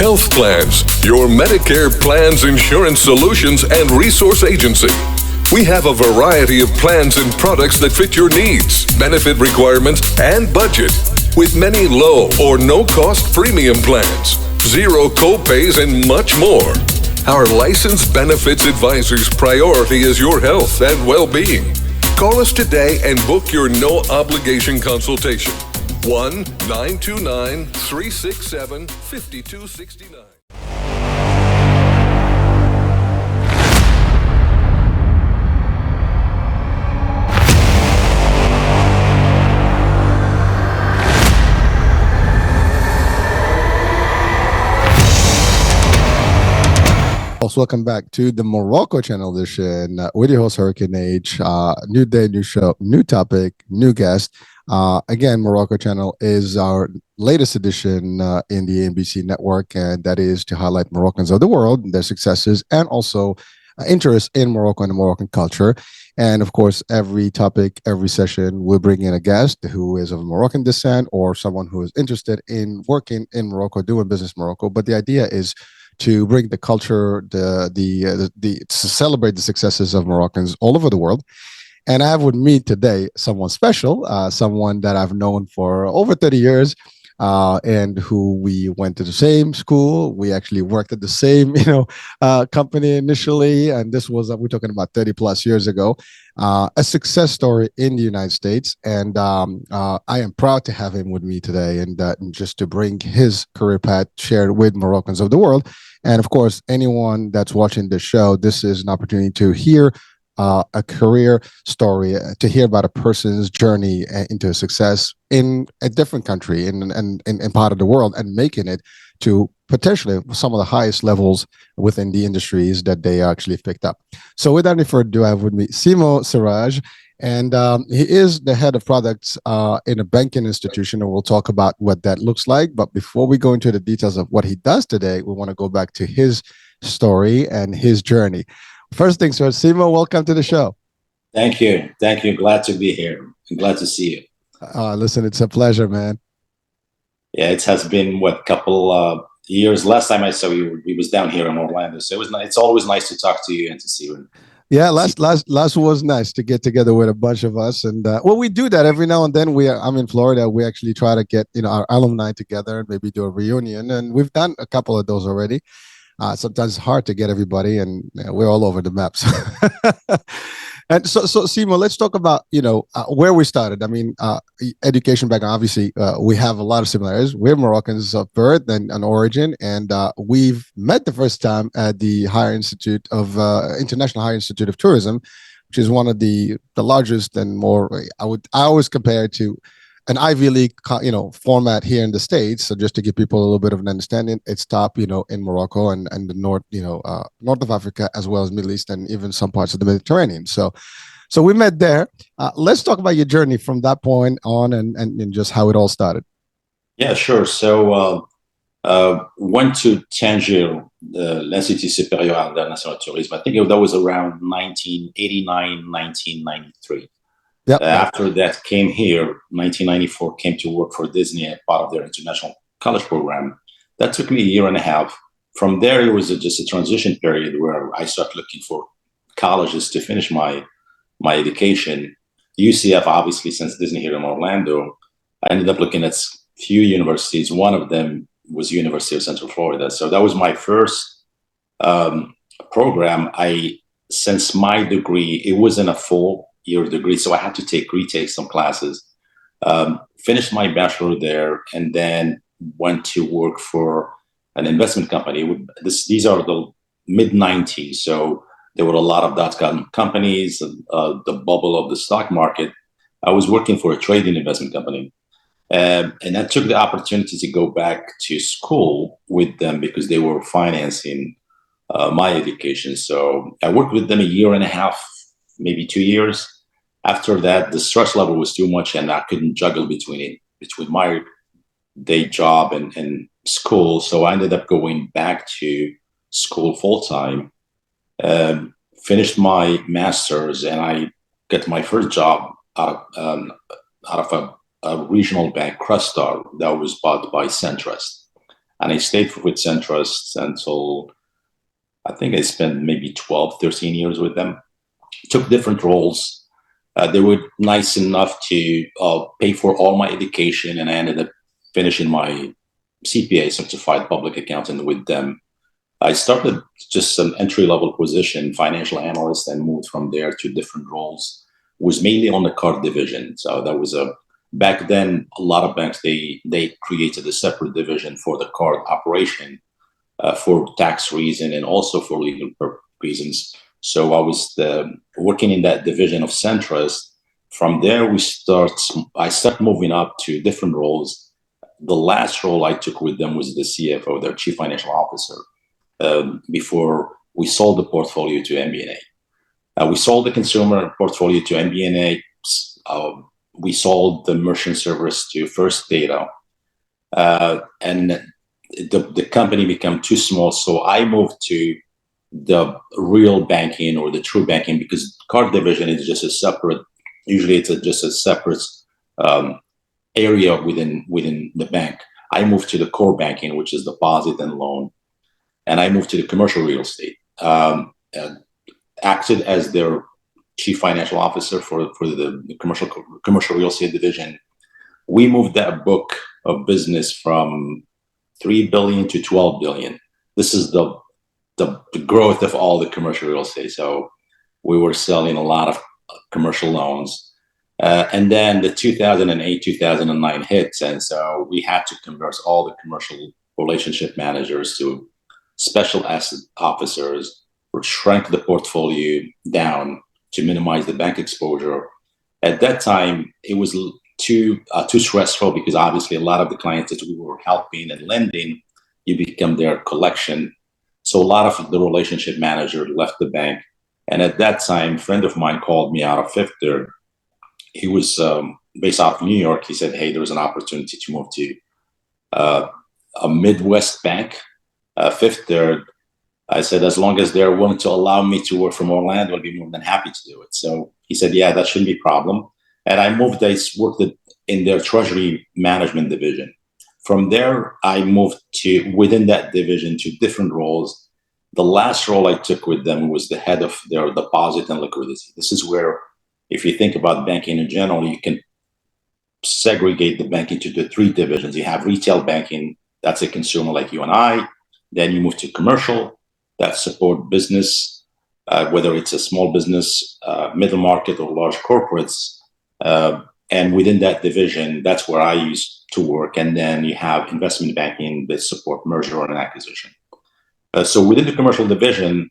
Health Plans, your Medicare plans, insurance solutions, and resource agency. We have a variety of plans and products that fit your needs, benefit requirements, and budget, with many low or no-cost premium plans, zero co-pays, and much more. Our licensed benefits advisor's priority is your health and well-being. Call us today and book your no-obligation consultation. 1-929-367-5269. Welcome back to the Morocco Channel edition with your host Hurricane H. New day, new show, new topic, new guest. Again, Morocco Channel is our latest edition in the NBC network, and that is to highlight Moroccans of the world, their successes, and also interest in Morocco and the Moroccan culture. And of course, every topic, every session, we'll bring in a guest who is of Moroccan descent or someone who is interested in working in Morocco, doing business in Morocco. But the idea is to bring the culture, to celebrate the successes of Moroccans all over the world. And I have with me today someone special, someone that I've known for over 30 years, and who we went to the same school. We actually worked at the same, company initially, and this was we're talking about 30 plus years ago. A success story in the United States, and I am proud to have him with me today, and just to bring his career path shared with Moroccans of the world. And of course, anyone that's watching this show, this is an opportunity to hear a career story, to hear about a person's journey into success in a different country, in part of the world, and making it to potentially some of the highest levels within the industries that they actually picked up. So without any further ado, I have with me Siraj, and he is the head of products in a banking institution, and we'll talk about what that looks like. But before we go into the details of what he does today, we want to go back to his story and his journey. First things first, Simo, welcome to the show. Thank you. Glad to be here. I'm glad to see you. Listen, it's a pleasure, man. Yeah, it has been couple years. Last time I saw you, we was down here in Orlando, so it's always nice to talk to you and to see you. Yeah, last was nice to get together with a bunch of us, and we do that every now and then. I'm in Florida. We actually try to get our alumni together and maybe do a reunion, and we've done a couple of those already. Sometimes it's hard to get everybody, and we're all over the maps. And so Simo, let's talk about where we started. I mean, education background. Obviously, we have a lot of similarities. We're Moroccans of birth and origin, and we've met the first time at the International Higher Institute of Tourism, which is one of the largest and more. I always compare it to an Ivy League, format here in the States. So just to give people a little bit of an understanding, it's top, in Morocco and the north, north of Africa, as well as Middle East and even some parts of the Mediterranean. So we met there. Let's talk about your journey from that point on and just how it all started. Yeah, sure. So went to Tangier, l'Institut Supérieur d'International Tourisme. I think that was around 1989, 1993. Yep. After that, came here, 1994, came to work for Disney as part of their international college program. That took me a year and a half. From there, it was just a transition period where I started looking for colleges to finish my education. UCF, obviously, since Disney here in Orlando, I ended up looking at a few universities. One of them was University of Central Florida. So that was my first program. Since my degree, it wasn't a full year degree, so I had to retake some classes. Finished my bachelor there, and then went to work for an investment company. These are the mid 90s, so there were a lot of dot-com companies, the bubble of the stock market. I was working for a trading investment company, and I took the opportunity to go back to school with them because they were financing my education. So I worked with them a year and a half, maybe 2 years. After that, the stress level was too much, and I couldn't juggle between my day job and school. So I ended up going back to school full time, finished my master's, and I got my first job out of a regional bank, Crustar, that was bought by Centrust. And I stayed with Centrust until I think I spent maybe 12, 13 years with them. Took different roles. They were nice enough to pay for all my education, and I ended up finishing my CPA, Certified Public Accountant, with them. I started just an entry-level position, financial analyst, and moved from there to different roles. Was mainly on the card division. So that was back then, a lot of banks, they created a separate division for the card operation for tax reason and also for legal reasons. So I was working in that division of Centrust. From there, I started moving up to different roles. The last role I took with them was the CFO, their Chief Financial Officer, before we sold the portfolio to MBNA. We sold the consumer portfolio to MBNA. We sold the merchant service to First Data. And the company became too small. So I moved to the real banking or the true banking, because card division is just a separate, usually it's just a separate area within the bank. I moved to the core banking, which is deposit and loan. And I moved to the commercial real estate, acted as their chief financial officer for the commercial real estate division. We moved that book of business from 3 billion to 12 billion. This is the growth of all the commercial real estate. So we were selling a lot of commercial loans. And then the 2008, 2009 hits. And so we had to convert all the commercial relationship managers to special asset officers, or shrank the portfolio down to minimize the bank exposure. At that time, it was too stressful, because obviously a lot of the clients that we were helping and lending, you become their collection. So a lot of the relationship manager left the bank. And at that time, a friend of mine called me out of Fifth Third. He was based out of New York. He said, hey, there's an opportunity to move to a Midwest bank, Fifth Third. I said, as long as they're willing to allow me to work from Orlando, I'll be more than happy to do it. So he said, yeah, that shouldn't be a problem. And I worked in their Treasury Management division. From there, I moved to within that division to different roles. The last role I took with them was the head of their deposit and liquidity. This is where, if you think about banking in general, you can segregate the bank into the three divisions. You have retail banking, that's a consumer like you and I. Then you move to commercial, that support business, whether it's a small business, middle market, or large corporates. And within that division, that's where I used to work. And then you have investment banking that support merger and acquisition. So within the commercial division,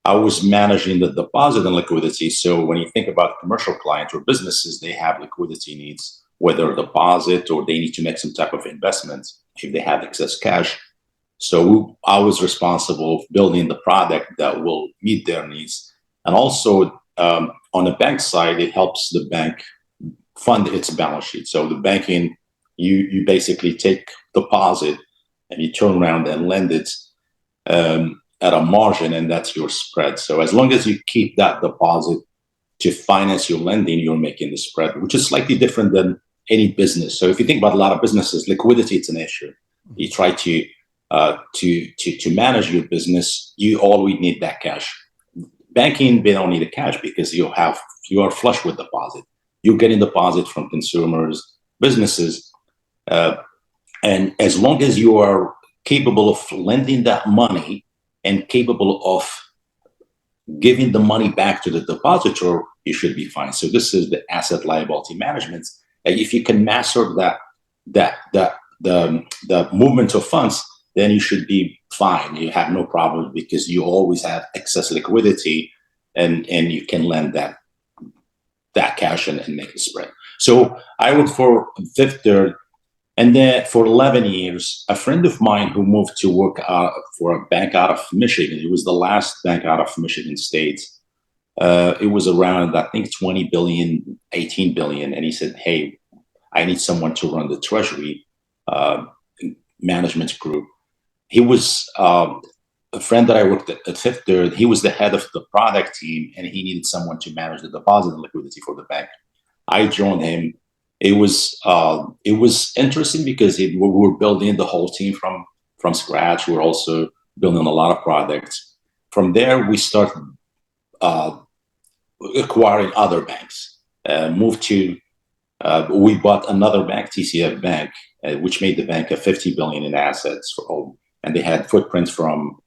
I was managing the deposit and liquidity. So when you think about commercial clients or businesses, they have liquidity needs, whether a deposit or they need to make some type of investment if they have excess cash. So I was responsible for building the product that will meet their needs. And also on the bank side, it helps the bank fund its balance sheet. So the banking, you basically take deposit and you turn around and lend it at a margin, and that's your spread. So as long as you keep that deposit to finance your lending, you're making the spread, which is slightly different than any business. So if you think about a lot of businesses, liquidity, it's an issue. You try to manage your business, you always need that cash. Banking, they don't need the cash because you are flush with deposit. You're getting deposit from consumers, businesses, and as long as you are capable of lending that money and capable of giving the money back to the depositor, you should be fine. So this is the asset liability management. If you can master the movement of funds, then you should be fine. You have no problem because you always have excess liquidity, and you can lend that cash and make a spread. So I worked for Fifth Third, and then for 11 years, a friend of mine who moved to work for a bank out of Michigan. It was the last bank out of Michigan State. It was around, I think, 20 billion, 18 billion. And he said, hey, I need someone to run the Treasury Management group. He was a friend that I worked at Fifth Third. He was the head of the product team, and he needed someone to manage the deposit and liquidity for the bank. I joined him. It was interesting because we were building the whole team from from scratch. We're also building a lot of products. From there, we start acquiring other banks. We bought another bank, TCF Bank, which made the bank a 50 billion in assets, and they had footprints from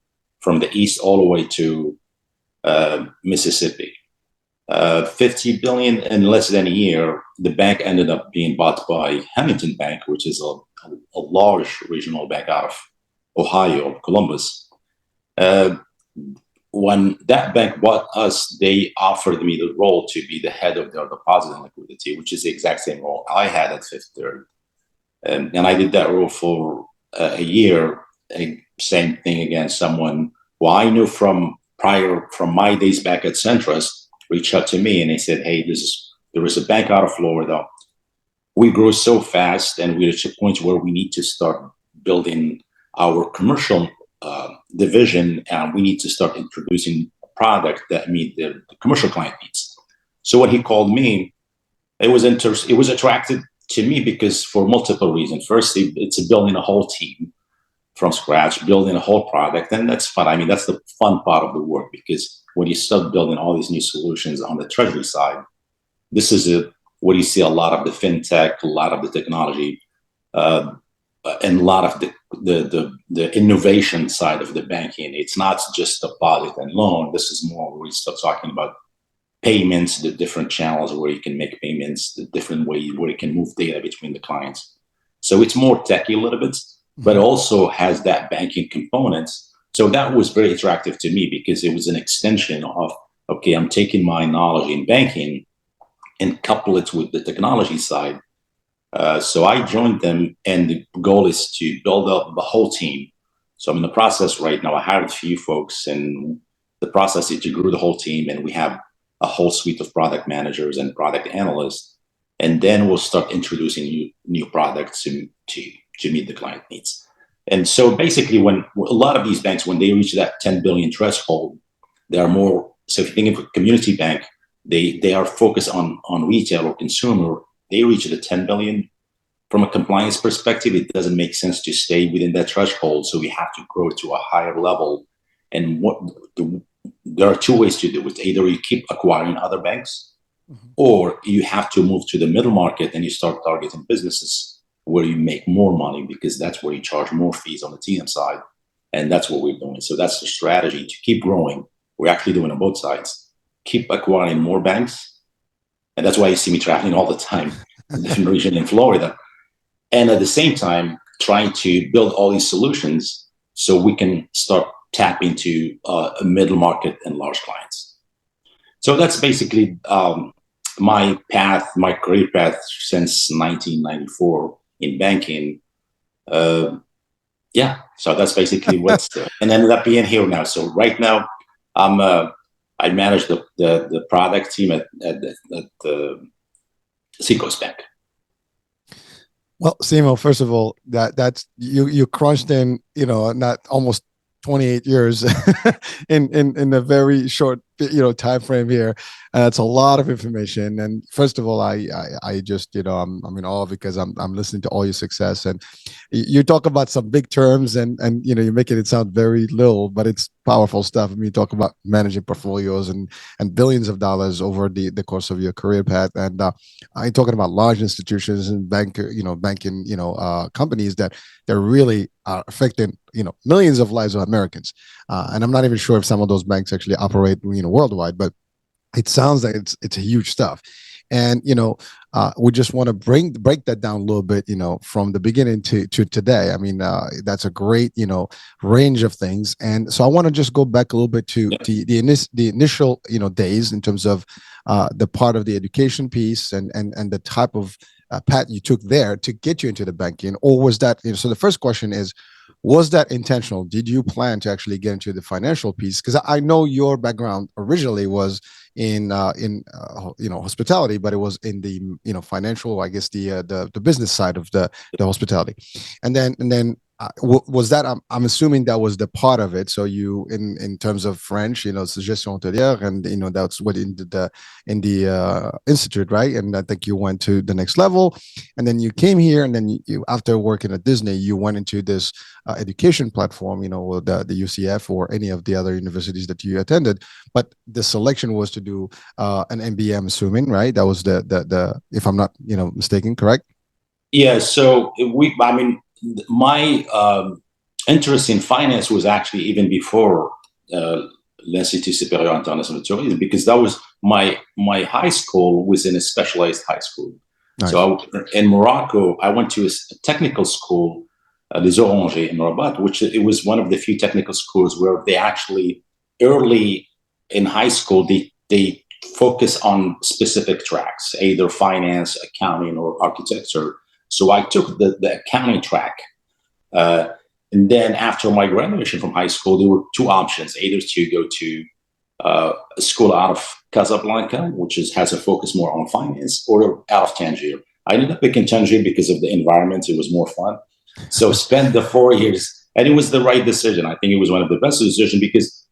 the east all the way to Mississippi. 50 billion in less than a year. The bank ended up being bought by Huntington Bank, which is a large regional bank out of Ohio, Columbus. When that bank bought us, they offered me the role to be the head of their deposit and liquidity, which is the exact same role I had at Fifth Third. And I did that role for a year. And same thing again, someone who I knew from my days back at Centrus reached out to me and they said, hey, there is a bank out of Florida. We grew so fast and we reached a point where we need to start building our commercial division, and we need to start introducing a product that meet the commercial client needs. So when he called me, it was attracted to me because for multiple reasons. First, it's building a whole team from scratch, building a whole product, and that's fun. I mean, that's the fun part of the work, because when you start building all these new solutions on the treasury side, this is where you see a lot of the fintech, a lot of the technology, and a lot of the innovation side of the banking. It's not just deposit and loan. This is more where we start talking about payments, the different channels where you can make payments, the different way where you can move data between the clients. So it's more techy a little bit, but also has that banking component. So that was very attractive to me because it was an extension of, okay, I'm taking my knowledge in banking and couple it with the technology side. So I joined them, and the goal is to build up the whole team. So I'm in the process right now. I hired a few folks, and the process is to grow the whole team, and we have a whole suite of product managers and product analysts. And then we'll start introducing new products to meet the client needs. And so basically, when a lot of these banks, when they reach that 10 billion threshold, they are more. So if you think of a community bank, they are focused on retail or consumer. They reach the 10 billion. From a compliance perspective, it doesn't make sense to stay within that threshold. So we have to grow to a higher level. And there are two ways to do it. Either you keep acquiring other banks, or you have to move to the middle market and you start targeting businesses where you make more money, because that's where you charge more fees on the TM side. And that's what we're doing. So that's the strategy to keep growing. We're actually doing on both sides. Keep acquiring more banks. And that's why you see me traveling all the time in different regions in Florida. And at the same time, trying to build all these solutions so we can start tapping into a middle market and large clients. So that's basically my career path since 1994 in banking. So that's basically what's and ended up being here now. So right now, I manage the product team at the Seacoast Bank. Well, Simo, first of all, that's you crunched in, not almost 28 years in a very short, time frame here. It's a lot of information. And first of all, I just, I'm in awe because I'm listening to all your success, and you talk about some big terms and you're making it sound very little, but it's powerful stuff. I mean, you talk about managing portfolios and billions of dollars over the course of your career path. And I'm talking about large institutions and banking, companies that they're really affecting, millions of lives of Americans. And I'm not even sure if some of those banks actually operate, worldwide, but it sounds like it's a huge stuff. And, we just want to break that down a little bit, from the beginning to today. I mean, that's a great, range of things. And so I want to just go back a little bit to the initial, days in terms of the part of the education piece and the type of path you took there to get you into the banking. Or was that, so the first question is, was that intentional? Did you plan to actually get into the financial piece? Because I know your background originally was in hospitality, but it was in the financial, I guess the business side of the hospitality, and then Was that, I'm assuming that was the part of it. So you, in terms of French, c'est gestion hôtelière, and that's what in the institute, right? And I think you went to the next level, and then you came here, and then you after working at Disney, you went into this education platform, the UCF or any of the other universities that you attended. But the selection was to do an MBA, I'm assuming, right? That was the if I'm not mistaken, correct? Yeah. So my interest in finance was actually even before l'Institut Supérieur International de Tourisme, because that was my high school was in a specialized high school. Nice. So in Morocco, I went to a technical school, Les Orangers in Rabat, which it was one of the few technical schools where they actually early in high school they focus on specific tracks, either finance, accounting, or architecture. So I took the accounting track. And then after my graduation from high school, there were two options, either to go to a school out of Casablanca, which has a focus more on finance, or out of Tangier. I ended up picking Tangier because of the environment. It was more fun. So spent the 4 years, and it was the right decision. I think it was one of the best decisions because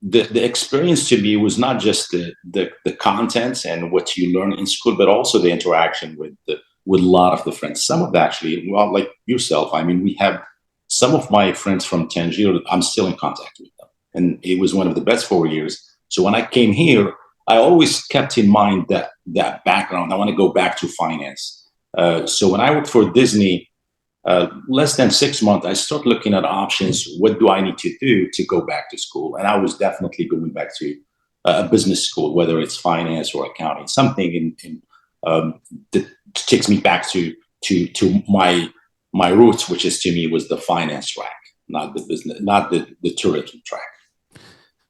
the experience to me was not just the content and what you learn in school, but also the interaction with a lot of the friends. Some of actually, well, like yourself, we have some of my friends from Tangier, I'm still in contact with them. And it was one of the best 4 years. So when I came here, I always kept in mind that background. I want to go back to finance. So when I worked for Disney, less than 6 months, I started looking at options. What do I need to do to go back to school? And I was definitely going back to a business school, whether it's finance or accounting, something that takes me back to my roots, which is to me was the finance track, not the business, not the tourism track.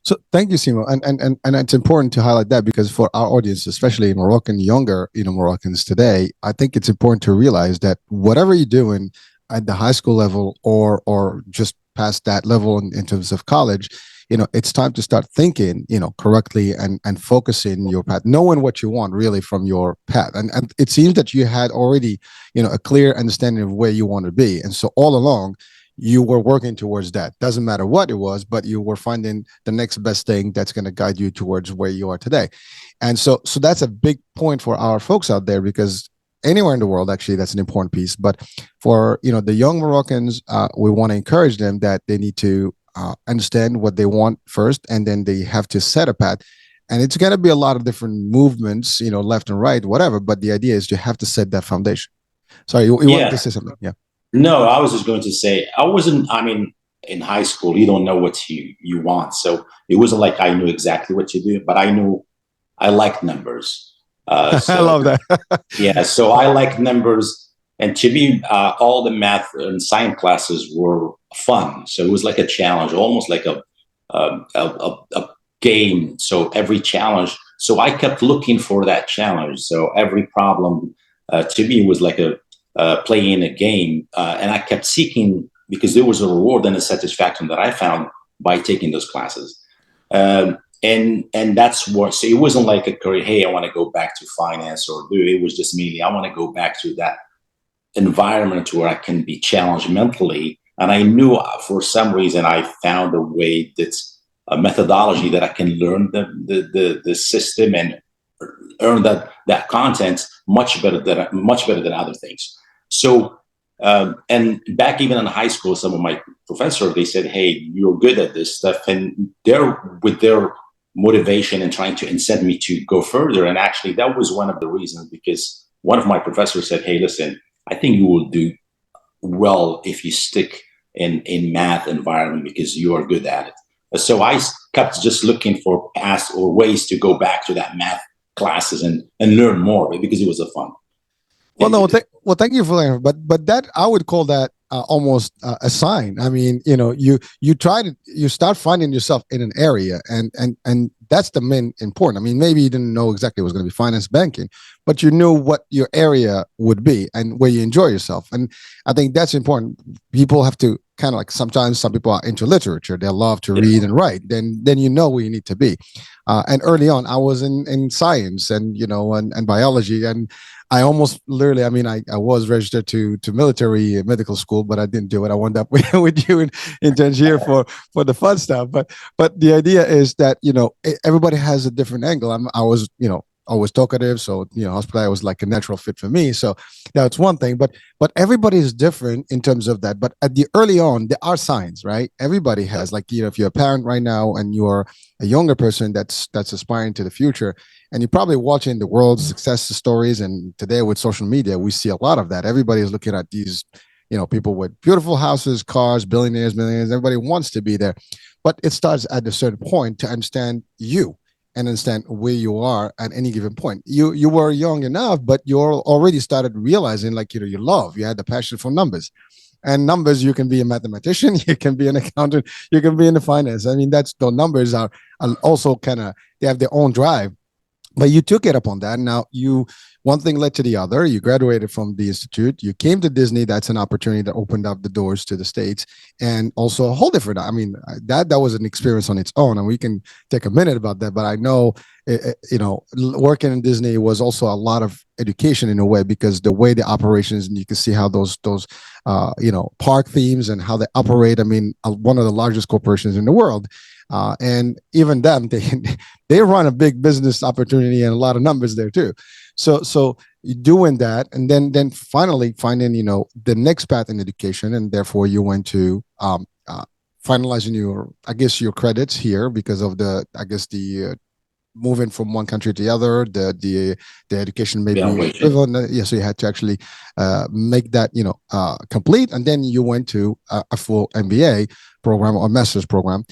So thank you, Simo, and it's important to highlight that, because for our audience, especially Moroccan younger Moroccans today, I think it's important to realize that whatever you're doing at the high school level or just past that level in terms of college, it's time to start thinking correctly and focusing your path, knowing what you want really from your path. And it seems that you had already a clear understanding of where you want to be, and so all along you were working towards that. Doesn't matter what it was, but you were finding the next best thing that's going to guide you towards where you are today. And so that's a big point for our folks out there, because anywhere in the world, actually, that's an important piece. But for the young Moroccans, we want to encourage them that they need to understand what they want first, and then they have to set a path. And it's going to be a lot of different movements, left and right, whatever. But the idea is you have to set that foundation. Sorry, you wanted to say something? Yeah. No, I was just going to say, in high school, you don't know what you want. So it wasn't like I knew exactly what to do, but I knew I liked numbers. I love that. Yeah, so I like numbers. And to me, all the math and science classes were fun. So it was like a challenge, almost like a game. So every challenge. So I kept looking for that challenge. So every problem to me was like playing a game, and I kept seeking, because there was a reward and a satisfaction that I found by taking those classes, and that's what. So it wasn't like a career. Hey, I want to go back to finance or do. It was just mainly I want to go back to that environment where I can be challenged mentally. And I knew for some reason I found a way that's a methodology that I can learn the system and earn that content much better than other things. So, and back even in high school, some of my professors, they said, hey, you're good at this stuff. And with their motivation and trying to incent me to go further. And actually, that was one of the reasons, because one of my professors said, hey, listen, I think you will do well if you stick in math environment because you are good at it. So I kept just looking for paths or ways to go back to that math classes and learn more, because it was a fun. Well, thank you for that. But that, I would call that almost a sign. I mean, you start finding yourself in an area, and that's the main important. I mean, maybe you didn't know exactly it was going to be finance, banking, but you knew what your area would be and where you enjoy yourself. And I think that's important. People have to kind of like sometimes some people are into literature. They love to read and write. Then you know where you need to be. And early on, I was in science and and biology, and I almost literally, I mean, I was registered to military medical school, but I didn't do it. I wound up with you in Tangier for the fun stuff. But the idea is that everybody has a different angle. I was always talkative, so hospitality was like a natural fit for me. So that's one thing. But everybody is different in terms of that. But at the early on, there are signs, right? Everybody has, like, if you're a parent right now and you're a younger person that's aspiring to the future, and you're probably watching the world's success stories. And today with social media, we see a lot of that. Everybody is looking at these, people with beautiful houses, cars, billionaires, millionaires. Everybody wants to be there. But it starts at a certain point to understand you and understand where you are at any given point. You were young enough, but you already started realizing, like, you had the passion for numbers. And numbers, you can be a mathematician, you can be an accountant, you can be in the finance. I mean, the numbers are also they have their own drive. But you took it upon that. Now, one thing led to the other. You graduated from the institute. You came to Disney. That's an opportunity that opened up the doors to the States, and also a whole different. I mean, that was an experience on its own, and we can take a minute about that. But I know, working in Disney was also a lot of education in a way, because the way the operations, and you can see how those park themes and how they operate. I mean, one of the largest corporations in the world. And even them, they run a big business opportunity and a lot of numbers there too. So doing that, and then finally finding the next path in education, and therefore you went to finalizing your credits here because of the moving from one country to the other, the education may be equivalent. Yeah, so you had to actually make that complete, and then you went to a full MBA program or master's program.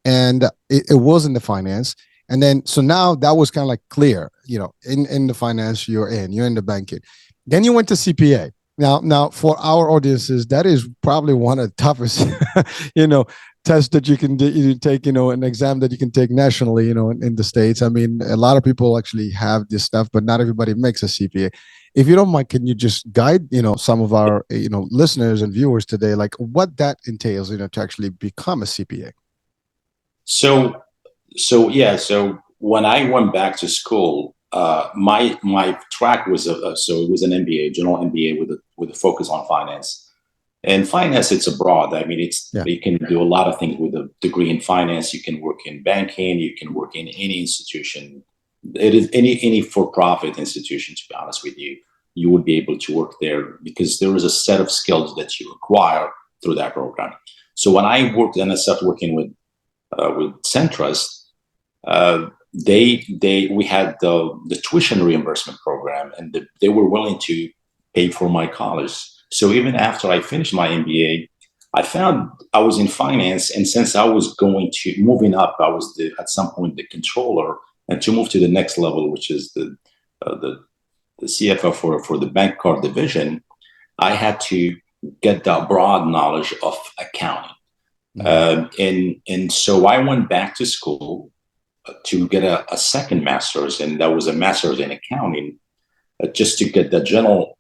And it was in the finance. And then, so now that was kind of like clear, in the finance, you're in the banking. Then you went to CPA. Now for our audiences, that is probably one of the toughest, tests that you can take, an exam that you can take nationally, in the States. I mean, a lot of people actually have this stuff, but not everybody makes a CPA. If you don't mind, can you just guide, some of our, listeners and viewers today, like what that entails, to actually become a CPA? So when I went back to school, my track was it was an MBA, general MBA with a focus on finance. And finance, it's abroad. I mean, you can do a lot of things with a degree in finance. You can work in banking. You can work in any institution. It is any for-profit institution. To be honest with you, you would be able to work there because there is a set of skills that you acquire through that program. So when I worked and I started working with Centrust, we had the tuition reimbursement program, and they were willing to pay for my college. So even after I finished my MBA, I found I was in finance, and since I was moving up, I was at some point the controller, and to move to the next level, which is the CFO for the bank card division, I had to get the broad knowledge of accounting. And so I went back to school to get a second master's, and that was a master's in accounting, just to get the general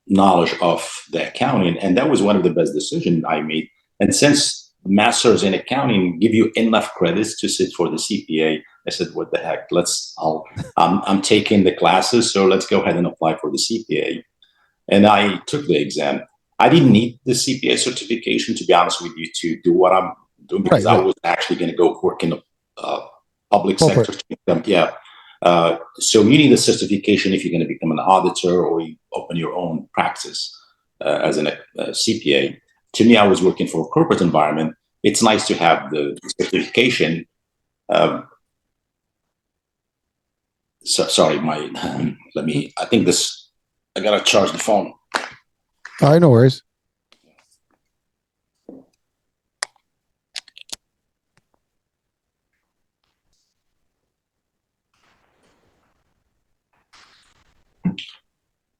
knowledge of the accounting. And that was one of the best decisions I made. And since master's in accounting give you enough credits to sit for the CPA, I said, what the heck, I'm taking the classes, so let's go ahead and apply for the CPA. And I took the exam. I didn't need the CPA certification, to be honest with you, to do what I'm doing, because I was actually going to go work in the public sector. So you need a certification if you're going to become an auditor or you open your own practice as a CPA. To me, I was working for a corporate environment. It's nice to have the certification. Sorry, I got to charge the phone. All right, no worries.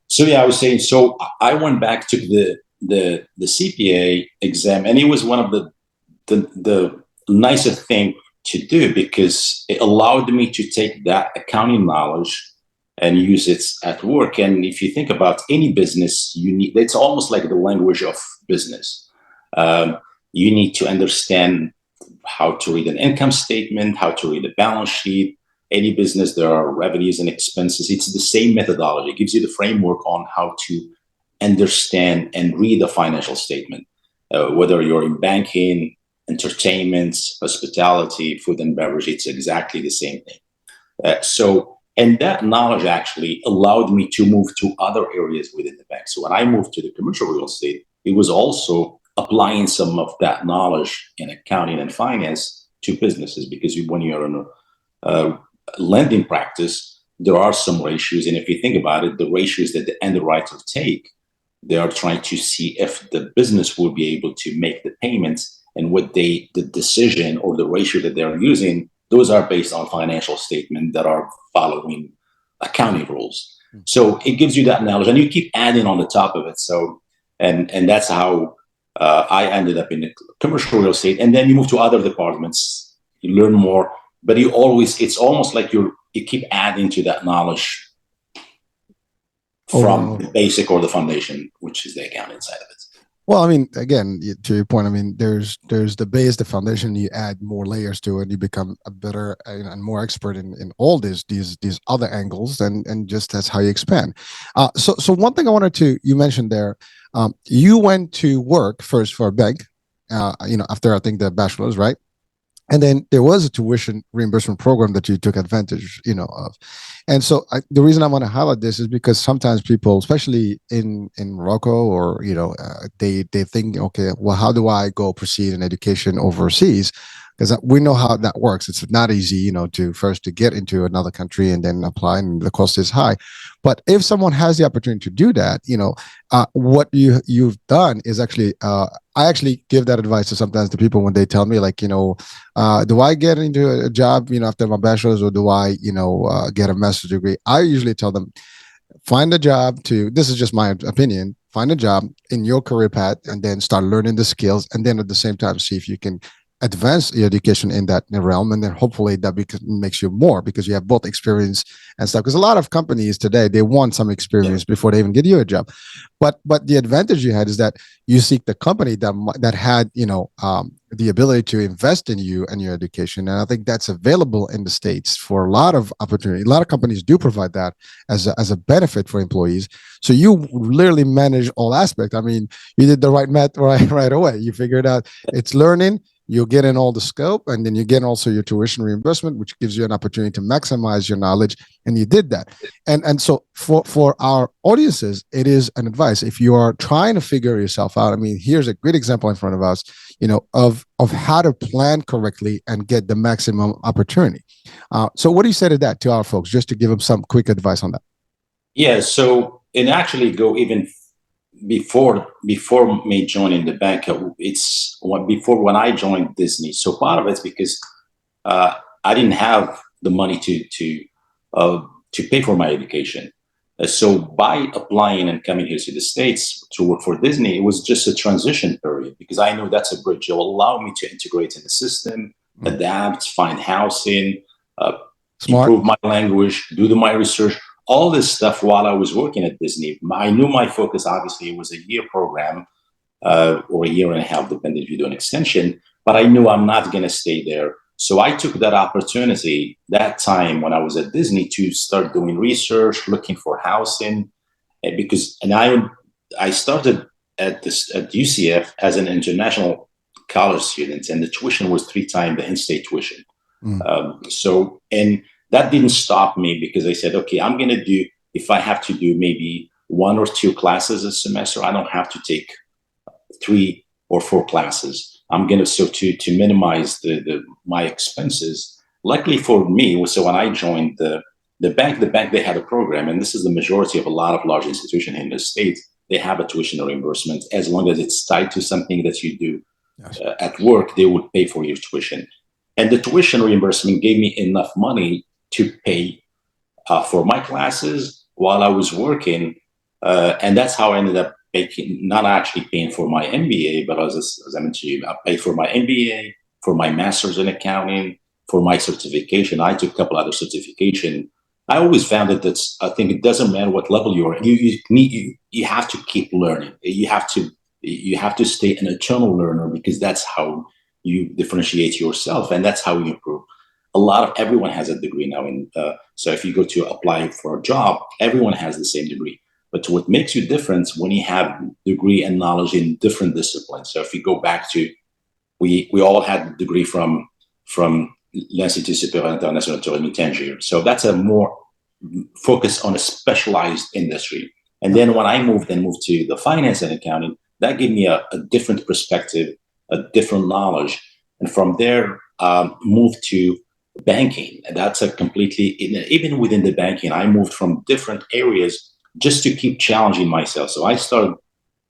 So I was saying, so I went back to the CPA exam, and it was one of the nicest thing to do, because it allowed me to take that accounting knowledge and use it at work. And if you think about any business, it's almost like the language of business. You need to understand how to read an income statement, how to read a balance sheet. Any business, there are revenues and expenses. It's the same methodology. It gives you the framework on how to understand and read a financial statement, whether you're in banking, entertainment, hospitality, food and beverage, it's exactly the same thing. And that knowledge actually allowed me to move to other areas within the bank. So when I moved to the commercial real estate, it was also applying some of that knowledge in accounting and finance to businesses, because when you're in a lending practice, there are some ratios. And if you think about it, the ratios that the underwriters take, they are trying to see if the business will be able to make the payments, and what the decision or the ratio that they're using, those are based on financial statements that are following accounting rules. So it gives you that knowledge, and you keep adding on the top of it. So, and that's how I ended up in the commercial real estate. And then you move to other departments, you learn more, but it's almost like you keep adding to that knowledge from the basic or the foundation, which is the accounting side of it. Well, I mean, again, to your point, I mean, there's the base, the foundation. You add more layers to it, you become a better and more expert in all these other angles, and just that's how you expand. So one thing I wanted you mentioned there, you went to work first for a bank, after I think the bachelor's, right? And then there was a tuition reimbursement program that you took advantage, of. And so the reason I want to highlight this is because sometimes people, especially in Morocco, or, they think, okay, well, how do I go proceed in education overseas? Because we know how that works. It's not easy, to get into another country and then apply, and the cost is high. But if someone has the opportunity to do that, what you've done is actually, I actually give that advice to sometimes the people when they tell me, like, do I get into a job, after my bachelor's, or do I, get a master's degree? I usually tell them, find a job this is just my opinion, find a job in your career path, and then start learning the skills, and then at the same time see if you can advance your education in that realm, and then hopefully that makes you more, because you have both experience and stuff. Because a lot of companies today, they want some experience before they even get you a job. But the advantage you had is that you seek the company that had the ability to invest in you and your education, and I think that's available in the States for a lot of opportunity. A lot of companies do provide that as a benefit for employees. So you literally manage all aspects. I mean, you did the right math right away. You figured out it's learning. You'll get in all the scope, and then you get also your tuition reimbursement, which gives you an opportunity to maximize your knowledge. And you did that. And so for our audiences, it is an advice. If you are trying to figure yourself out, I mean, here's a great example in front of us, of how to plan correctly and get the maximum opportunity. So what do you say to that, to our folks, just to give them some quick advice on that? Yeah. So, and actually go even before me joining the bank, it's before, when I joined Disney. So part of it's because I didn't have the money to pay for my education. So by applying and coming here to the States to work for Disney, it was just a transition period, because I know that's a bridge. It will allow me to integrate in the system, adapt, find housing, improve my language, do my research. All this stuff while I was working at Disney. I knew my focus, obviously, was a year program or a year and a half, depending if you do an extension. But I knew I'm not going to stay there. So I took that opportunity that time when I was at Disney to start doing research, looking for housing. I started at UCF as an international college student, and the tuition was 3 times the in-state tuition. And that didn't stop me, because I said, okay, I'm going to do, if I have to do maybe 1 or 2 classes a semester, I don't have to take 3 or 4 classes. I'm going to minimize my expenses. Luckily for me, so when I joined the bank, they had a program, and this is the majority of a lot of large institutions in the States. They have a tuition reimbursement. As long as it's tied to something that you do at work, they would pay for your tuition. And the tuition reimbursement gave me enough money to pay for my classes while I was working. And that's how I ended up not actually paying for my MBA, but as I mentioned to you, I paid for my MBA, for my master's in accounting, for my certification. I took a couple other certification. I always found I think it doesn't matter what level you are. You have to keep learning. You have to You have to stay an eternal learner, because that's how you differentiate yourself, and that's how you improve. Everyone has a degree now. So if you go to apply for a job, everyone has the same degree. But what makes you different when you have degree and knowledge in different disciplines. So if you go back to, we all had a degree from l'Institut Supérieur International Tourisme Tangier. So that's a more focus on a specialized industry. And then when I moved to the finance and accounting, that gave me a different perspective, a different knowledge. And from there, moved to banking. And that's a completely, even within the banking, I moved from different areas just to keep challenging myself. So I started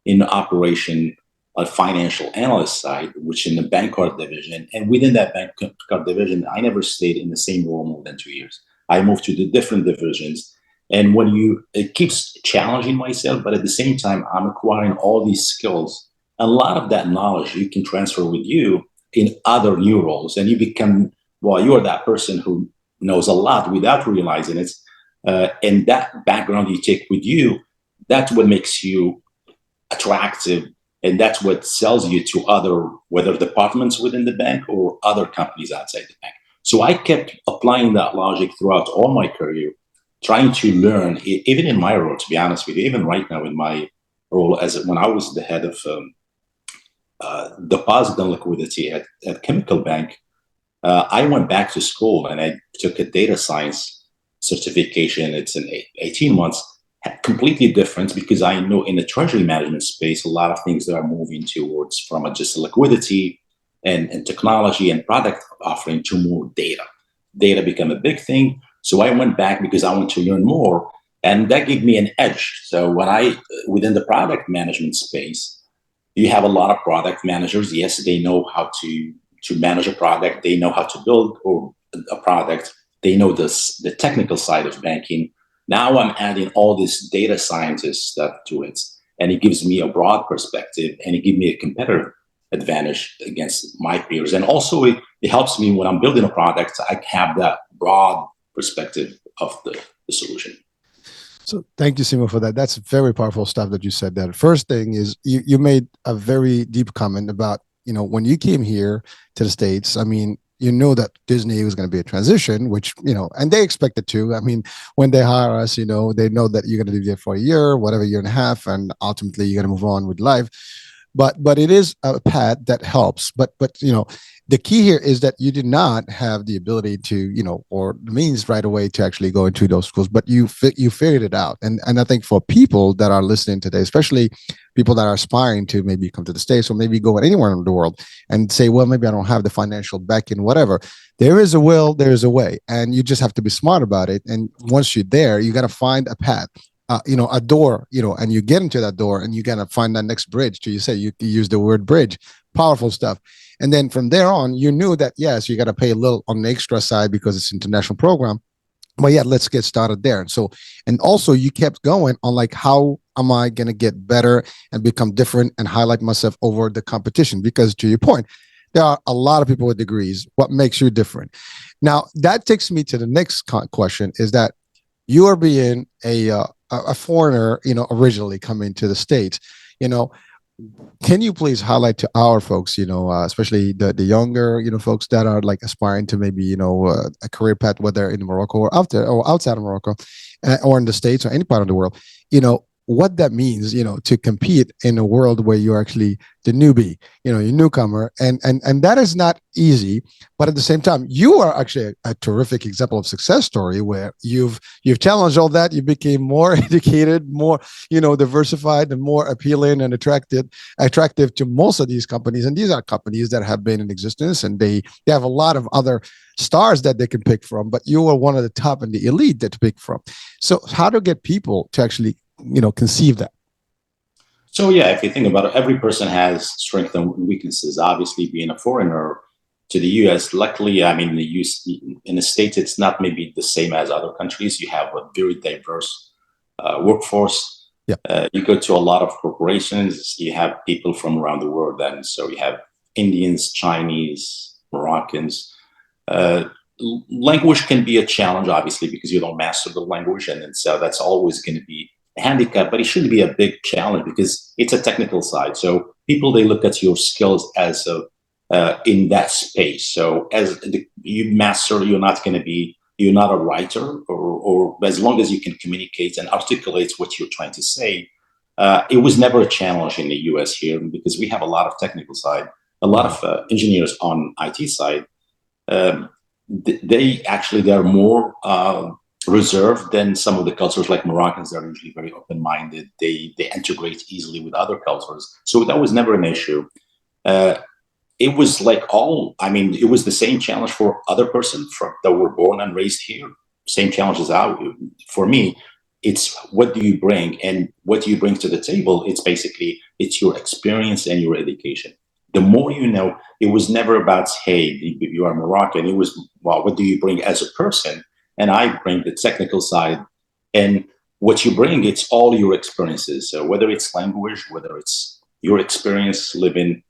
in operation, a financial analyst side, which in the bank card division. And within that bank card division, I never stayed in the same role more than 2 years. I moved to the different divisions. And it keeps challenging myself, but at the same time, I'm acquiring all these skills. A lot of that knowledge you can transfer with you in other new roles. And you become, you're that person who knows a lot without realizing it. And that background you take with you, that's what makes you attractive. And that's what sells you to other, whether departments within the bank or other companies outside the bank. So I kept applying that logic throughout all my career, trying to learn, even in my role, to be honest with you, even right now in my role when I was the head of deposit and liquidity at Chemical Bank, I went back to school and I took a data science certification. It's in 18 months, completely different, because I know in the treasury management space, a lot of things that are moving towards from just liquidity and technology and product offering to more data. Data became a big thing. So I went back because I wanted to learn more, and that gave me an edge. So within the product management space, you have a lot of product managers. Yes, they know how to manage a product. They know how to build a product. They know the technical side of banking. Now I'm adding all this data scientist stuff to it, and it gives me a broad perspective, and it gives me a competitive advantage against my peers. And also it helps me when I'm building a product, I have that broad perspective of the solution. So thank you, Simo, for that. That's very powerful stuff that you said there. First thing is you made a very deep comment about, when you came here to the States, I mean, you know that Disney was going to be a transition, which, and they expected to. I mean, when they hire us, they know that you're going to be there for a year, whatever, year and a half, and ultimately you're going to move on with life. But it is a path that helps. But the key here is that you did not have the ability to, or the means right away to actually go into those schools, but you figured it out. And I think for people that are listening today, especially people that are aspiring to maybe come to the States or maybe go anywhere in the world and say, well, maybe I don't have the financial backing, whatever. There is a will, there is a way, and you just have to be smart about it. And once you're there, you got to find a path. A door, and you get into that door and you gotta find that next bridge. You use the word bridge, powerful stuff. And then from there on, you knew that, yes, you got to pay a little on the extra side because it's an international program. But yeah, let's get started there. And also you kept going on like, how am I going to get better and become different and highlight myself over the competition? Because to your point, there are a lot of people with degrees. What makes you different? Now, that takes me to the next question, is that you are being a foreigner, originally coming to the States, can you please highlight to our folks, especially the younger, folks that are like aspiring to maybe, a career path, whether in Morocco or outside of Morocco, or in the States or any part of the world, what that means, to compete in a world where you're actually the newbie, your newcomer, and that is not easy. But at the same time, you are actually a terrific example of success story where you've challenged all that. You became more educated, more, diversified, and more appealing and attractive to most of these companies. And these are companies that have been in existence, and they have a lot of other stars that they can pick from. But you are one of the top and the elite that to pick from. So how to get people to actually conceive that? So yeah, if you think about it, every person has strengths and weaknesses. Obviously, being a foreigner to the U.S., luckily, I mean, in the States, it's not maybe the same as other countries. You have a very diverse workforce. Yeah. You go to a lot of corporations. You have people from around the world, and so you have Indians, Chinese, Moroccans. Language can be a challenge, obviously, because you don't master the language, and so that's always going to be handicap, but it shouldn't be a big challenge because it's a technical side. So people, they look at your skills as in that space. So you master, you're not a writer, or as long as you can communicate and articulate what you're trying to say. It was never a challenge in the US here because we have a lot of technical side, a lot of engineers on IT side. They're more reserved than some of the cultures, like Moroccans. They're usually very open-minded. They integrate easily with other cultures. So that was never an issue. It was it was the same challenge for other persons that were born and raised here. Same challenges for me. It's what do you bring, and what do you bring to the table? It's your experience and your education. The more you know, it was never about, hey, you are Moroccan. It was, well, what do you bring as a person? And I bring the technical side. And what you bring, it's all your experiences. So whether it's language, whether it's your experience living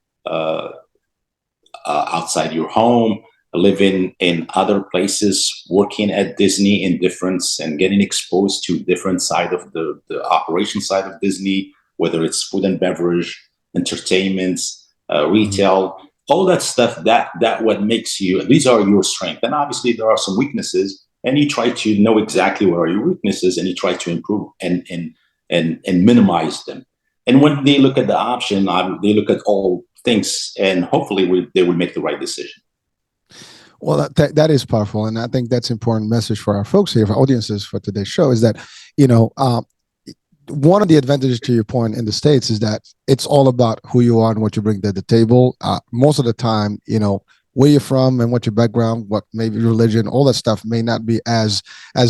outside your home, living in other places, working at Disney in and getting exposed to different side of the operation side of Disney, whether it's food and beverage, entertainment, retail, all that stuff, that what makes you, these are your strengths. And obviously there are some weaknesses, and you try to know exactly what are your weaknesses, and you try to improve and minimize them. And when they look at the option, they look at all things, and hopefully they will make the right decision. Well, that is powerful. And I think that's an important message for our folks here, for audiences for today's show, is that, one of the advantages, to your point, in the States is that it's all about who you are and what you bring to the table. Most of the time, where you're from and what your background, what maybe religion, all that stuff may not be as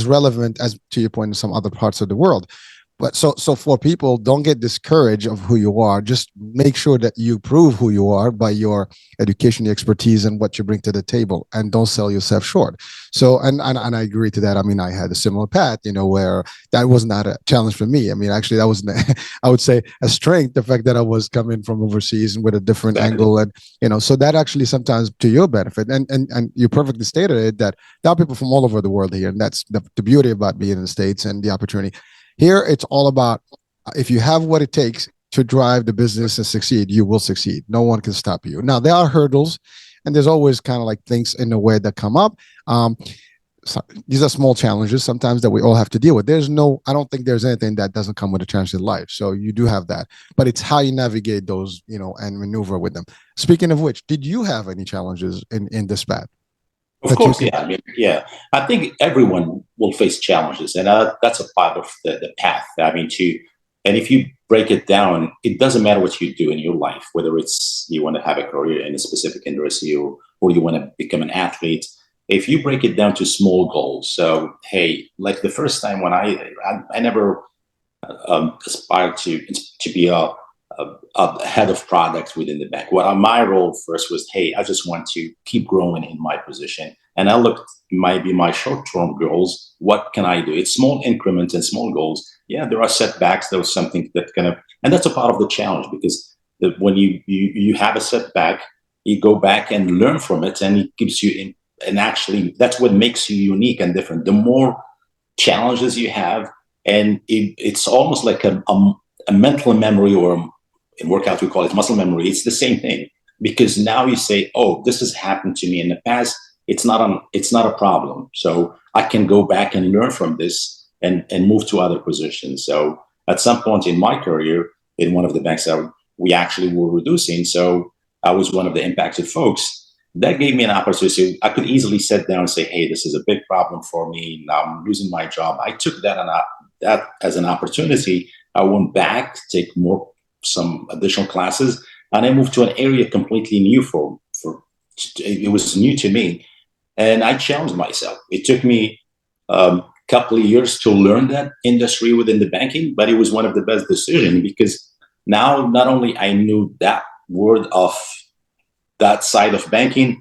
relevant as, to your point, in some other parts of the world. But so for people, don't get discouraged of who you are. Just make sure that you prove who you are by your education, your expertise, and what you bring to the table, and don't sell yourself short. So, and I agree to that. I mean, I had a similar path, where that was not a challenge for me. I mean, actually, that was, I would say, a strength, the fact that I was coming from overseas and with a different angle, and so that actually sometimes to your benefit. And you perfectly stated it, that there are people from all over the world here, and that's the beauty about being in the States and the opportunity. Here, it's all about, if you have what it takes to drive the business and succeed, you will succeed. No one can stop you. Now, there are hurdles, and there's always kind of like things in the way that come up. So these are small challenges sometimes that we all have to deal with. I don't think there's anything that doesn't come with a challenge in life. So you do have that, but it's how you navigate those, and maneuver with them. Speaking of which, did you have any challenges in this path? Of course, yeah. I think everyone will face challenges, and that's a part of the path. And if you break it down, it doesn't matter what you do in your life, whether it's you want to have a career in a specific industry, or you want to become an athlete. If you break it down to small goals, so hey, like the first time when I never aspired to be a head of product within the bank. My role first was, hey, I just want to keep growing in my position. And I looked, maybe my short-term goals, what can I do? It's small increments and small goals. Yeah, there are setbacks. There was something that and that's a part of the challenge, because when you have a setback, you go back and learn from it, and it gives you, and actually that's what makes you unique and different. The more challenges you have, and it's almost like a mental memory, or in workout we call it muscle memory. It's the same thing, because now you say, oh, this has happened to me in the past. It's not a problem. So I can go back and learn from this and move to other positions. So at some point in my career, in one of the banks that we actually were reducing, so I was one of the impacted folks. That gave me an opportunity. I could easily sit down and say, hey, this is a big problem for me. Now I'm losing my job. I took that as an opportunity. I went back to take some additional classes, and I moved to an area completely new it was new to me, and I challenged myself. It took me a couple of years to learn that industry within the banking, but it was one of the best decisions, because now not only I knew that word of that side of banking,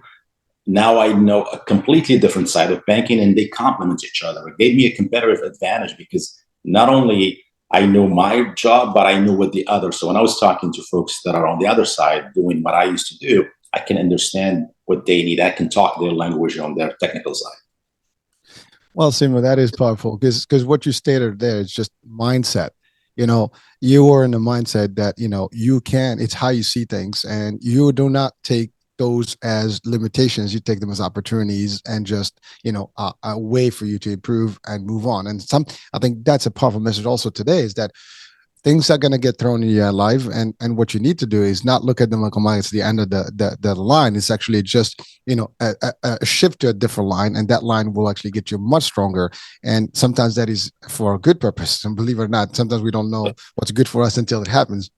now I know a completely different side of banking, and they complement each other. It gave me a competitive advantage, because not only I know my job, but I know what the other. So when I was talking to folks that are on the other side doing what I used to do, I can understand what they need. I can talk their language on their technical side. Well, Sima, that is powerful, because what you stated there is just mindset. you know, you are in the mindset that, you can, it's how you see things, and you do not take those as limitations. You take them as opportunities, and just, a way for you to improve and move on. And I think that's a powerful message also today, is that things are going to get thrown in your life, and what you need to do is not look at them like, oh my, it's the end of the line. It's actually just, a shift to a different line, and that line will actually get you much stronger. And sometimes that is for a good purpose, and believe it or not, sometimes we don't know what's good for us until it happens,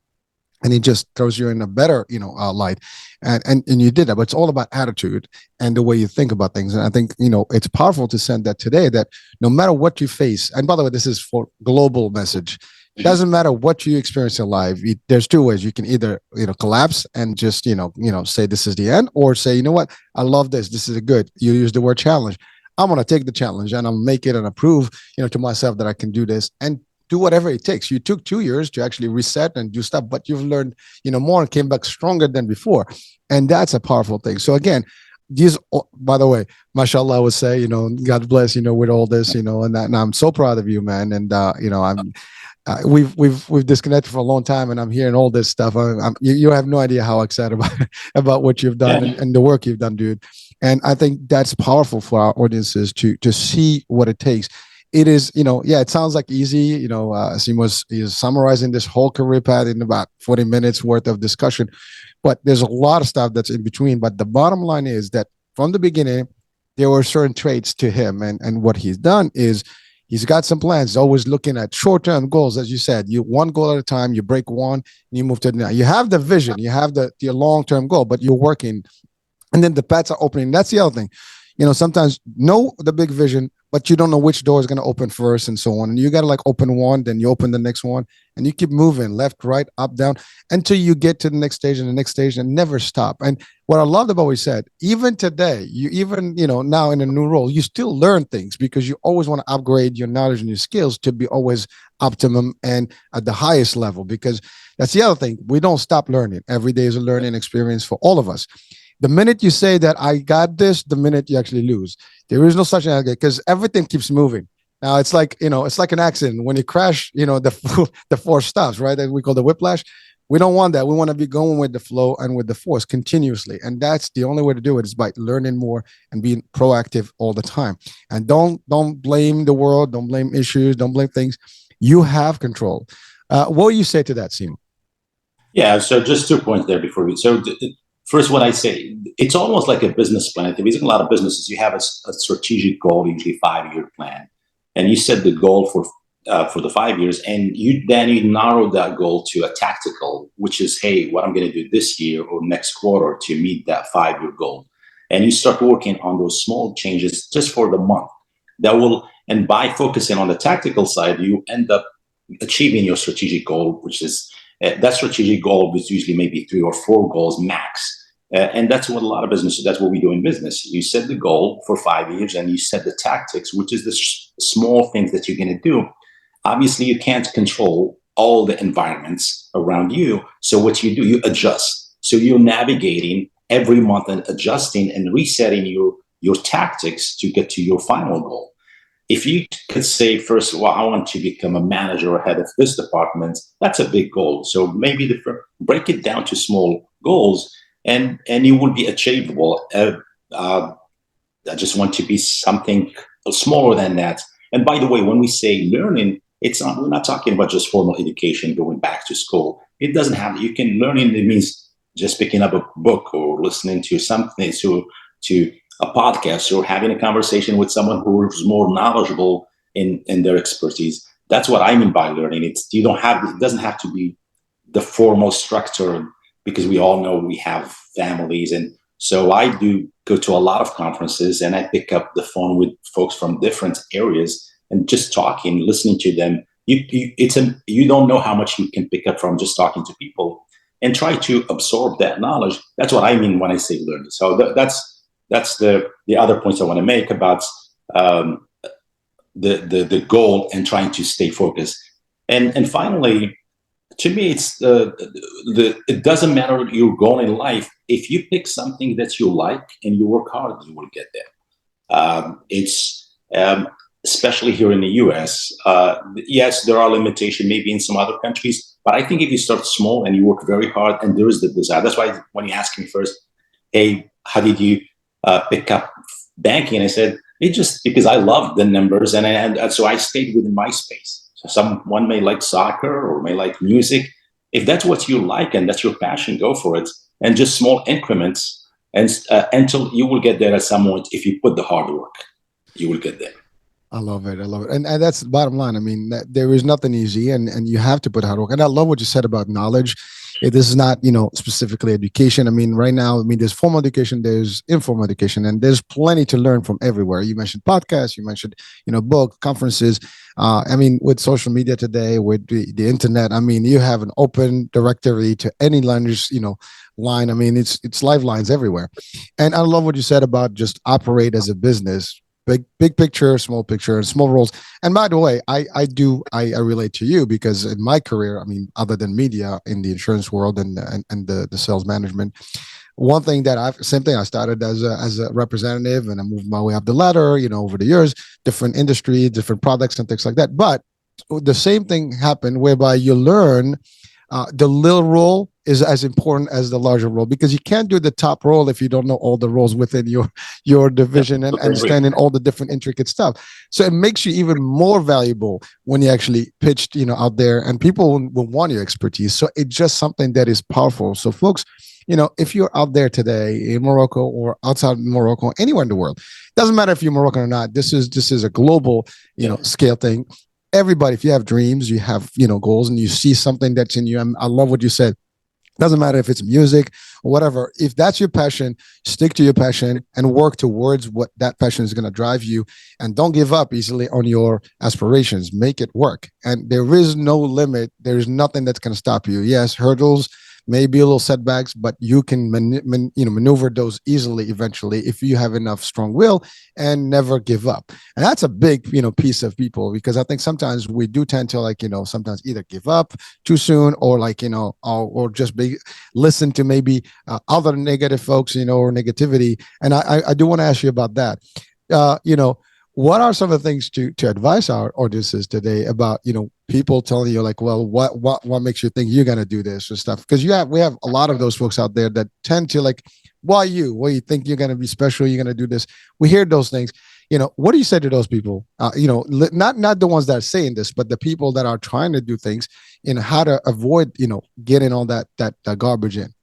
and it just throws you in a better, light. And you did that. But it's all about attitude and the way you think about things. And I think, it's powerful to send that today, that no matter what you face, and by the way, this is for global message, doesn't matter what you experience in life. There's two ways. You can either, collapse and just, say this is the end, or say, you know what, I love this, this is a good, you use the word challenge, I'm going to take the challenge, and I'll make it and prove, to myself that I can do this, and do whatever it takes. You took 2 years to actually reset and do stuff, but you've learned, more, and came back stronger than before. And that's a powerful thing. So again, these, by the way, mashallah, I would say, God bless, with all this, and that, and I'm so proud of you, man. And, I'm, we've disconnected for a long time, and I'm hearing all this stuff. You have no idea how excited about what you've done, and the work you've done, dude. And I think that's powerful for our audiences to see what it takes. It is, it sounds like easy. Asim was summarizing this whole career path in about 40 minutes worth of discussion, but there's a lot of stuff that's in between. But the bottom line is that from the beginning, there were certain traits to him, and what he's done is he's got some plans. He's always looking at short-term goals, as you said. You one goal at a time. You break one, and you move to the next. You have the vision, you have the long-term goal, but you're working, and then the paths are opening. That's the other thing. Sometimes know the big vision, but you don't know which door is going to open first, and so on. And you got to like open one, then you open the next one, and you keep moving left, right, up, down, until you get to the next stage and the next stage, and never stop. And what I loved about what you said, even today, you even, now in a new role, you still learn things, because you always want to upgrade your knowledge and your skills to be always optimum and at the highest level, because that's the other thing. We don't stop learning. Every day is a learning experience for all of us. The minute you say that I got this, the minute you actually lose. There is no such thing, because everything keeps moving. Now it's like, it's like an accident. When you crash, the force stops, right? That we call the whiplash. We don't want that. We want to be going with the flow and with the force continuously. And that's the only way to do it, is by learning more and being proactive all the time. And don't blame the world. Don't blame issues. Don't blame things. You have control. What will you say to that, Simo? Yeah. So just 2 points there before we. So first, what I say, it's almost like a business plan. If you're using a lot of businesses, you have a strategic goal, usually 5-year plan, and you set the goal for the 5 years, and you narrow that goal to a tactical, which is, hey, what I'm going to do this year or next quarter to meet that 5-year goal, and you start working on those small changes just for the month. And by focusing on the tactical side, you end up achieving your strategic goal, which is that strategic goal was usually maybe 3 or 4 goals max. And that's what a lot of businesses, that's what we do in business. You set the goal for 5 years, and you set the tactics, which is the small things that you're going to do. Obviously, you can't control all the environments around you. So what you do, you adjust. So you're navigating every month and adjusting and resetting your tactics to get to your final goal. If you could say, first of all, I want to become a manager or head of this department, that's a big goal. So maybe break it down to small goals, and it will be achievable. I just want to be something smaller than that. And by the way, when we say learning, we're not talking about just formal education, going back to school. It doesn't have, you can learning, it means just picking up a book or listening to something, to a podcast, or having a conversation with someone who is more knowledgeable in their expertise. That's what I mean by learning. It doesn't have to be the formal structure, because we all know we have families. And so I do go to a lot of conferences, and I pick up the phone with folks from different areas and just talking, listening to them. You don't know how much you can pick up from just talking to people and try to absorb that knowledge. That's what I mean when I say learning. So that's the other points I want to make about the goal and trying to stay focused. And finally, to me, it's it doesn't matter your goal in life. If you pick something that you like and you work hard, you will get there. especially here in the US, yes, there are limitations maybe in some other countries, but I think if you start small and you work very hard and there is the desire, that's why when you asked me first, hey, how did you pick up banking? I said, it just because I love the numbers and so I stayed within my space. So someone may like soccer or may like music. If that's what you like and that's your passion, go for it. And just small increments and until you will get there at some point. If you put the hard work, you will get there. I love it. I love it. And that's the bottom line. I mean, there is nothing easy and you have to put hard work. And I love what you said about knowledge. This is not, specifically education. I mean, right now, there's formal education, there's informal education, and there's plenty to learn from everywhere. You mentioned podcasts, you mentioned, book, conferences. With social media today, with the internet, you have an open directory to any language, line. It's lifelines everywhere. And I love what you said about just operate as a business. Big picture, small picture, and small roles. And by the way, I relate to you because in my career, other than media in the insurance world and the sales management, one thing that same thing, I started as a representative and I moved my way up the ladder, over the years, different industry, different products and things like that. But the same thing happened whereby you learn the little role is as important as the larger role, because you can't do the top role if you don't know all the roles within your division and understanding all the different intricate stuff. So it makes you even more valuable when you actually pitched, out there, and people will want your expertise. So it's just something that is powerful. So folks, if you're out there today in Morocco or outside Morocco, anywhere in the world, doesn't matter if you're Moroccan or not. This is a global, scale thing. Everybody, if you have dreams, you have, goals, and you see something that's in you. I love what you said. Doesn't matter if it's music or whatever. If that's your passion, stick to your passion and work towards what that passion is going to drive you. And don't give up easily on your aspirations. Make it work. And there is no limit. There's nothing that's going to stop you. Yes, hurdles, maybe a little setbacks, but you can maneuver those easily eventually if you have enough strong will and never give up. And that's a big piece of people, because I think sometimes we do tend to sometimes either give up too soon or or just listen to maybe other negative folks or negativity. And I do want to ask you about that. What are some of the things to advise our audiences today about, people telling you well, what makes you think you're going to do this or stuff? Because we have a lot of those folks out there that tend to why you? Well, you think you're going to be special, you're going to do this. We hear those things. What do you say to those people? Not the ones that are saying this, but the people that are trying to do things, how to avoid, getting all that garbage in.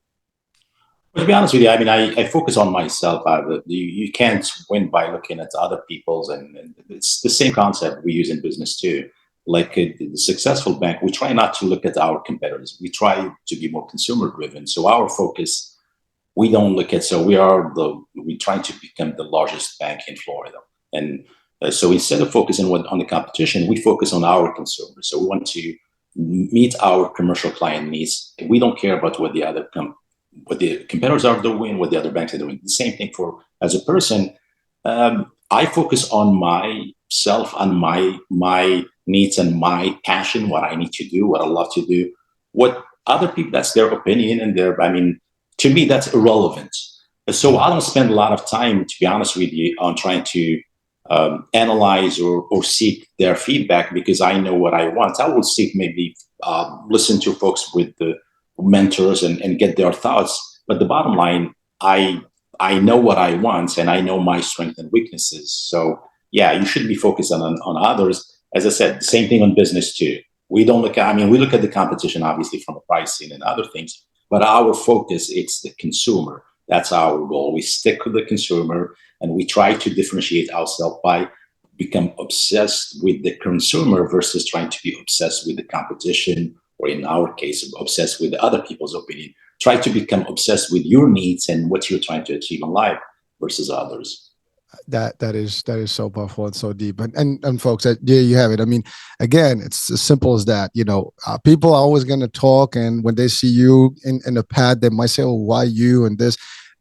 To be honest with you, I focus on myself. You can't win by looking at other people's, and it's the same concept we use in business too. Like the successful bank, we try not to look at our competitors. We try to be more consumer driven. So our focus, we don't look at. So we try to become the largest bank in Florida, and so instead of focusing on the competition, we focus on our consumers. So we want to meet our commercial client needs. We don't care about what the competitors are doing, what the other banks are doing. The same thing as a person. I focus on myself, on my needs and my passion, what I need to do, what I love to do. What other people, that's their opinion and to me, that's irrelevant. So I don't spend a lot of time, to be honest with you, on trying to analyze or seek their feedback, because I know what I want. I will seek maybe listen to folks with the mentors and get their thoughts. But the bottom line, I know what I want and I know my strengths and weaknesses. So yeah, you should be focused on others. As I said, same thing on business too. We don't look at, we look at the competition obviously from pricing and other things, but our focus, it's the consumer. That's our goal. We stick with the consumer and we try to differentiate ourselves by become obsessed with the consumer versus trying to be obsessed with the competition, or in our case, obsessed with other people's opinion. Try to become obsessed with your needs and what you're trying to achieve in life versus others. That is so powerful and so deep. And folks, there you have it. Again, it's as simple as that. People are always going to talk, and when they see you in a pad, they might say, "Oh, why you?" and this.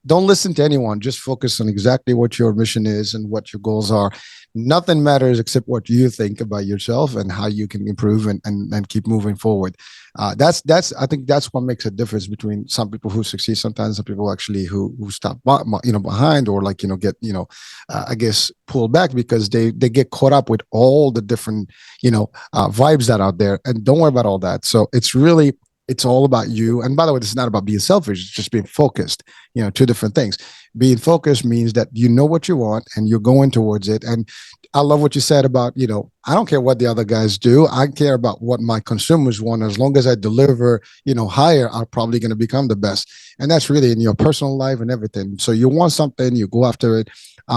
don't listen to anyone. Just focus on exactly what your mission is and what your goals are. Nothing matters except what you think about yourself and how you can improve and keep moving forward. That's I think that's what makes a difference between some people who succeed sometimes, some people actually who stop behind, or like get I guess pulled back because they get caught up with all the different vibes that are out there, and don't worry about all that. So it's all about you. And by the way, this is not about being selfish. It's just being focused, two different things. Being focused means that you know what you want and you're going towards it. And I love what you said about, I don't care what the other guys do. I care about what my consumers want. As long as I deliver, higher, I'm probably going to become the best. And that's really in your personal life and everything. So you want something, you go after it.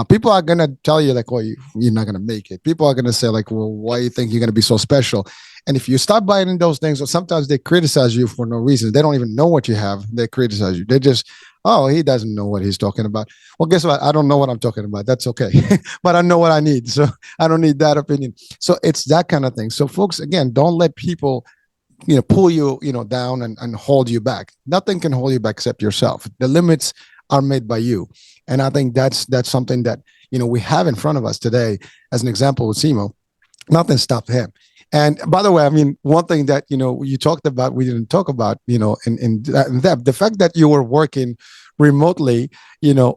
People are going to tell you like, well, you're not going to make it. People are going to say like, well, why do you think you're going to be so special? And if you stop buying in those things, or sometimes they criticize you for no reason. They don't even know what you have. They criticize you. They just, oh, he doesn't know what he's talking about. Well, guess what? I don't know what I'm talking about. That's okay. But I know what I need. So I don't need that opinion. So it's that kind of thing. So folks, again, don't let people, pull you, down and hold you back. Nothing can hold you back except yourself. The limits are made by you. And I think that's something that, we have in front of us today. As an example with Simo, nothing stopped him. And by the way, I mean, one thing that, you talked about, we didn't talk about, in depth, the fact that you were working remotely,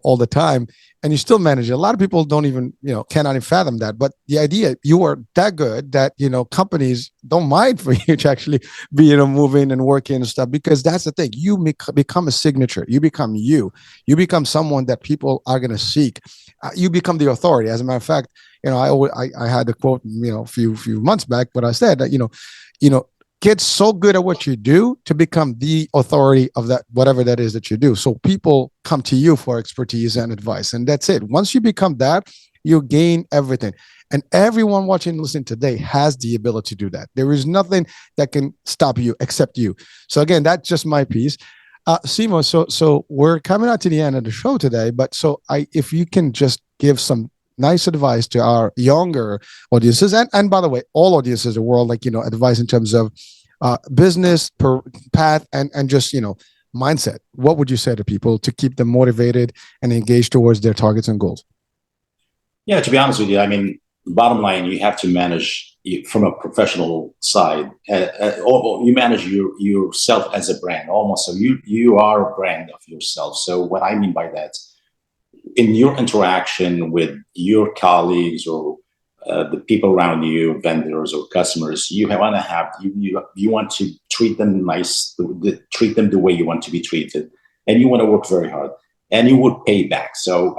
all the time, and you still manage it. A lot of people don't even, cannot even fathom that. But the idea, you are that good that, companies don't mind for you to actually be, moving and working and stuff, because that's the thing. You become a signature. You become you. You become someone that people are going to seek. You become the authority. As a matter of fact, I had a quote, a few months back, but I said that, get so good at what you do to become the authority of that, whatever that is that you do. So people come to you for expertise and advice. And that's it. Once you become that, you gain everything. And everyone watching and listening today has the ability to do that. There is nothing that can stop you except you. So again, that's just my piece. Simo, so we're coming out to the end of the show today, but if you can just give some nice advice to our younger audiences, and by the way, all audiences in the world, like, advice in terms of business path and just, mindset. What would you say to people to keep them motivated and engaged towards their targets and goals? Yeah, to be honest with you, I mean, bottom line, you have to manage from a professional side, or you manage yourself as a brand almost. So you are a brand of yourself. So what I mean by that, in your interaction with your colleagues or the people around you, vendors or customers, you want to treat them nice, treat them the way you want to be treated, and you want to work very hard, and you would pay back. So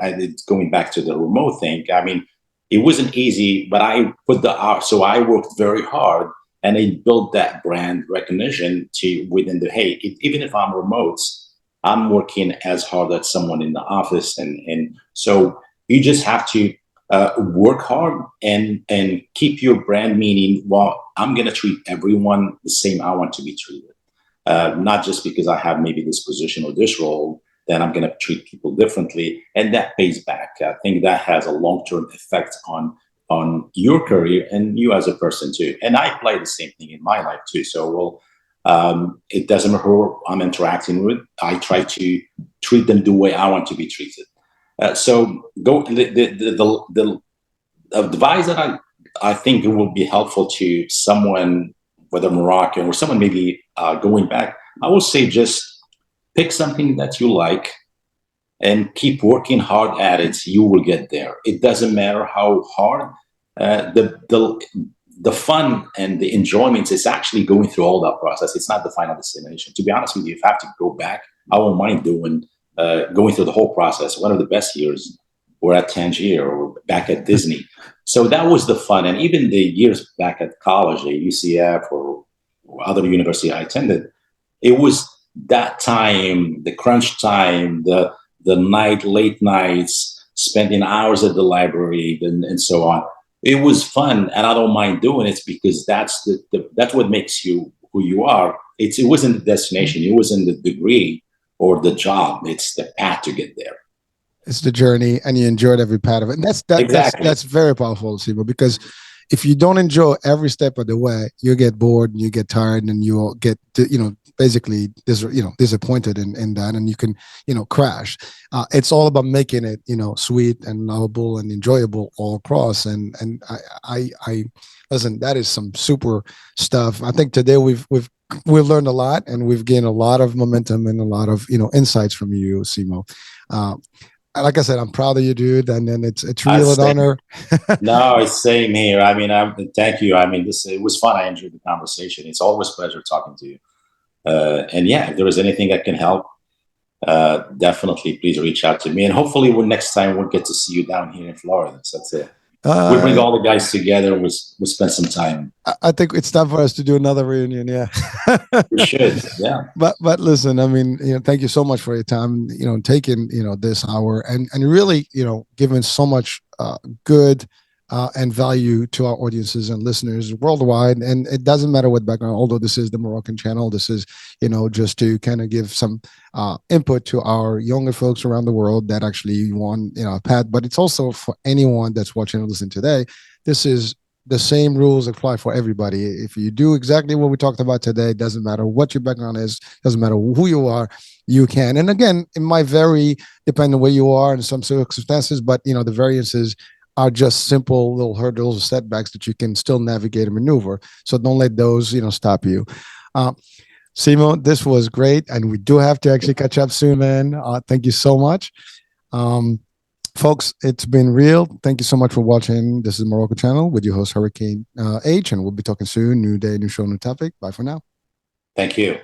going back to the remote thing, I mean, it wasn't easy, but I put the hour. So I worked very hard, and I built that brand recognition within even if I'm remote, I'm working as hard as someone in the office. And so you just have to work hard and keep your brand, meaning, well, I'm going to treat everyone the same I want to be treated. Not just because I have maybe this position or this role, then I'm going to treat people differently. And that pays back. I think that has a long-term effect on your career and you as a person too. And I apply the same thing in my life too. So, it doesn't matter who I'm interacting with. I try to treat them the way I want to be treated. The advice that I think it will be helpful to someone, whether Moroccan or someone maybe going back, I would say just pick something that you like and keep working hard at it. You will get there. It doesn't matter how hard. The fun and the enjoyment is actually going through all that process. It's not the final destination. To be honest with you, if I have to go back, I won't mind going through the whole process. One of the best years were at Tangier or back at Disney. So that was the fun. And even the years back at college, at UCF or other university I attended, it was that time, the crunch time, the late nights, spending hours at the library and so on. It was fun, and I don't mind doing it because that's what makes you who you are. It wasn't the destination, it wasn't the degree or the job. It's the path to get there. It's the journey, and you enjoyed every part of it. And that's Exactly. That's very powerful, Simo, because if you don't enjoy every step of the way, you get bored and you get tired and you'll get, basically disappointed in that, and you can, crash. It's all about making it, sweet and lovable and enjoyable all across. And I listen, that is some super stuff. I think today we've learned a lot, and we've gained a lot of momentum and a lot of, insights from you, Simo. Like I said, I'm proud of you, dude, and then it's real an honor. No, it's same here. I mean, thank you. I mean, it was fun. I enjoyed the conversation. It's always a pleasure talking to you. And yeah, if there is anything that can help, definitely please reach out to me. And hopefully, next time we'll get to see you down here in Florida. So that's it. We bring all the guys together. We'll spend some time. I think it's time for us to do another reunion. Yeah, we should. Yeah. But listen, I mean, thank you so much for your time. Taking this hour and really giving so much good and value to our audiences and listeners worldwide. And it doesn't matter what background. Although this is the Moroccan channel, this is just to kind of give some input to our younger folks around the world that actually want a path. But it's also for anyone that's watching and listening today. This is the same rules apply for everybody. If you do exactly what we talked about today, it doesn't matter what your background is, doesn't matter who you are, you can. And again, it might vary depending on where you are in some circumstances, but the variances are just simple little hurdles or setbacks that you can still navigate and maneuver. So don't let those, stop you. Simo, this was great. And we do have to actually catch up soon, man. Thank you so much. Folks, it's been real. Thank you so much for watching. This is Morocco Channel with your host, Hurricane H, and we'll be talking soon. New day, new show, new topic. Bye for now. Thank you.